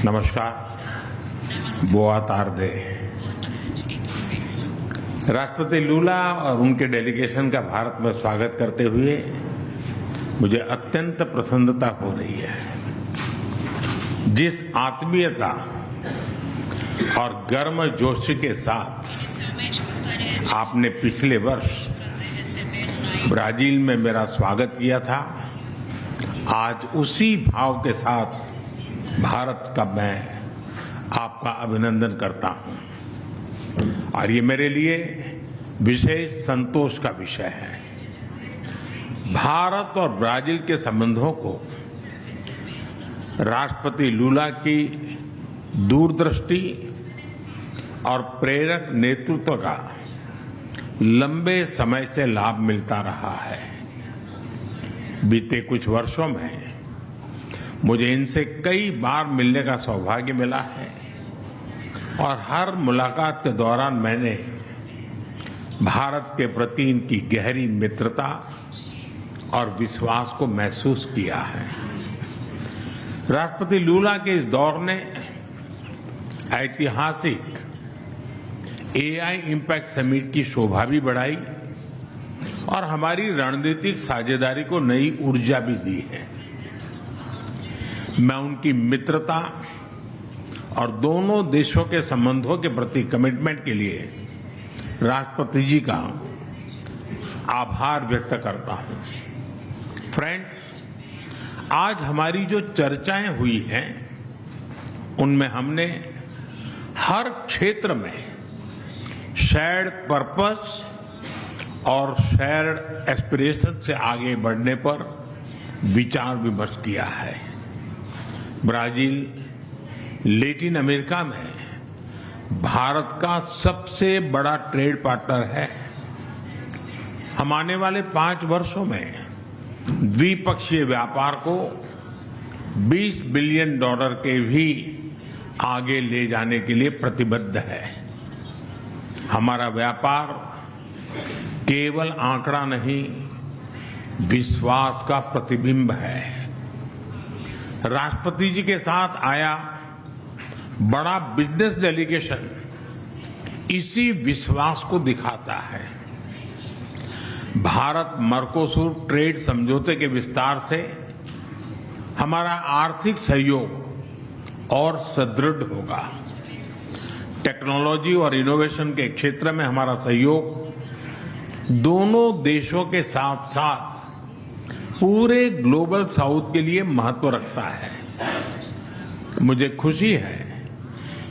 नमस्कार, बोआ तारदे। राष्ट्रपति लूला और उनके डेलीगेशन का भारत में स्वागत करते हुए मुझे अत्यंत प्रसन्नता हो रही है। जिस आत्मीयता और गर्मजोशी के साथ आपने पिछले वर्ष ब्राजील में मेरा स्वागत किया था, आज उसी भाव के साथ भारत का मैं आपका अभिनंदन करता हूं और ये मेरे लिए विशेष संतोष का विषय है। भारत और ब्राजील के संबंधों को राष्ट्रपति लूला की दूरदृष्टि और प्रेरक नेतृत्व का लंबे समय से लाभ मिलता रहा है। बीते कुछ वर्षों में मुझे इनसे कई बार मिलने का सौभाग्य मिला है और हर मुलाकात के दौरान मैंने भारत के प्रति इनकी गहरी मित्रता और विश्वास को महसूस किया है। राष्ट्रपति लूला के इस दौर ने ऐतिहासिक एआई इम्पैक्ट समिट की शोभा भी बढ़ाई और हमारी रणनीतिक साझेदारी को नई ऊर्जा भी दी है। मैं उनकी मित्रता और दोनों देशों के संबंधों के प्रति कमिटमेंट के लिए राष्ट्रपति जी का आभार व्यक्त करता हूं। फ्रेंड्स, आज हमारी जो चर्चाएं हुई हैं उनमें हमने हर क्षेत्र में शेयर्ड पर्पस और शेयर्ड एस्पिरेशन से आगे बढ़ने पर विचार विमर्श किया है। ब्राजील लैटिन अमेरिका में भारत का सबसे बड़ा ट्रेड पार्टनर है। हम आने वाले 5 वर्षों में द्विपक्षीय व्यापार को $20 बिलियन के भी आगे ले जाने के लिए प्रतिबद्ध है। हमारा व्यापार केवल आंकड़ा नहीं, विश्वास का प्रतिबिंब है। राष्ट्रपति जी के साथ आया बड़ा बिजनेस डेलीगेशन इसी विश्वास को दिखाता है। भारत मर्कोसुर ट्रेड समझौते के विस्तार से हमारा आर्थिक सहयोग और सुदृढ़ होगा। टेक्नोलॉजी और इनोवेशन के क्षेत्र में हमारा सहयोग दोनों देशों के साथ साथ पूरे ग्लोबल साउथ के लिए महत्व रखता है। मुझे खुशी है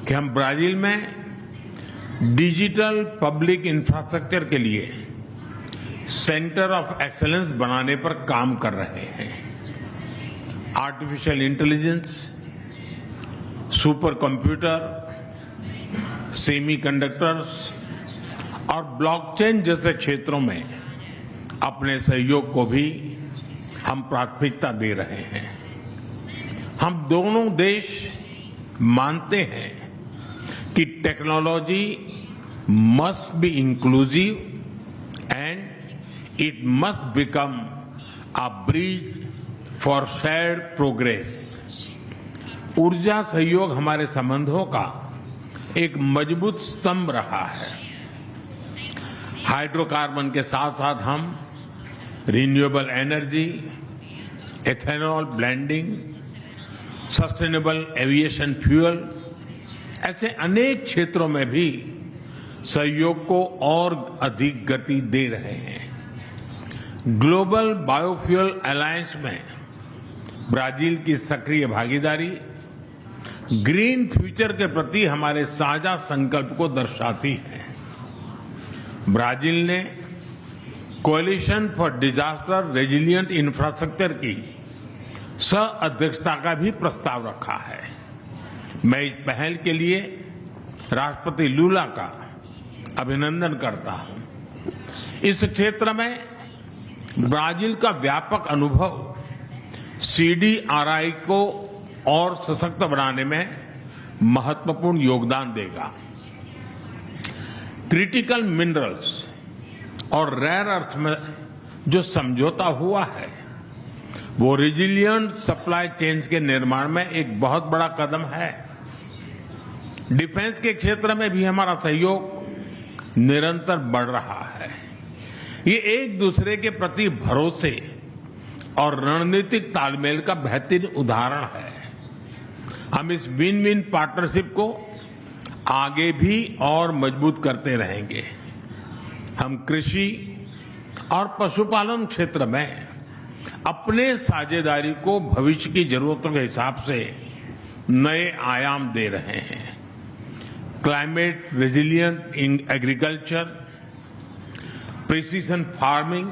कि हम ब्राजील में डिजिटल पब्लिक इंफ्रास्ट्रक्चर के लिए सेंटर ऑफ एक्सीलेंस बनाने पर काम कर रहे हैं। Artificial intelligence, super computer, semiconductors और ब्लॉकचेन जैसे क्षेत्रों में अपने सहयोग को भी हम प्राथमिकता दे रहे हैं। हम दोनों देश मानते हैं कि technology must be inclusive and it must become a bridge for shared progress. ऊर्जा सहयोग हमारे संबंधों का एक मजबूत स्तंभ रहा है। हाइड्रोकार्बन के साथ साथ हम renewable energy, ethanol blending, sustainable aviation fuel ऐसे अनेक क्षेत्रों में भी सहयोग को और अधिक गति दे रहे हैं। ग्लोबल बायोफ्यूल अलायंस में ब्राजील की सक्रिय भागीदारी ग्रीन फ्यूचर के प्रति हमारे साझा संकल्प को दर्शाती है। ब्राजील ने coalition for disaster resilient infrastructure की सह-अध्यक्षता का भी प्रस्ताव रखा है। मैं इस पहल के लिए राष्ट्रपति लूला का अभिनंदन करता हूं। इस क्षेत्र में ब्राजील का व्यापक अनुभव सीडीआरआई को और सशक्त बनाने में महत्वपूर्ण योगदान देगा। क्रिटिकल मिनरल्स और रेयर अर्थ में जो समझौता हुआ है वो रेजिलिएंट सप्लाई चेन्स के निर्माण में एक बहुत बड़ा कदम है। डिफेंस के क्षेत्र में भी हमारा सहयोग निरंतर बढ़ रहा है। ये एक दूसरे के प्रति भरोसे और रणनीतिक तालमेल का बेहतरीन उदाहरण है। हम इस विन विन पार्टनरशिप को आगे भी और मजबूत करते रहेंगे। हम कृषि और पशुपालन क्षेत्र में अपने साझेदारी को भविष्य की जरूरतों के हिसाब से नए आयाम दे रहे हैं। Climate resilient in agriculture, precision farming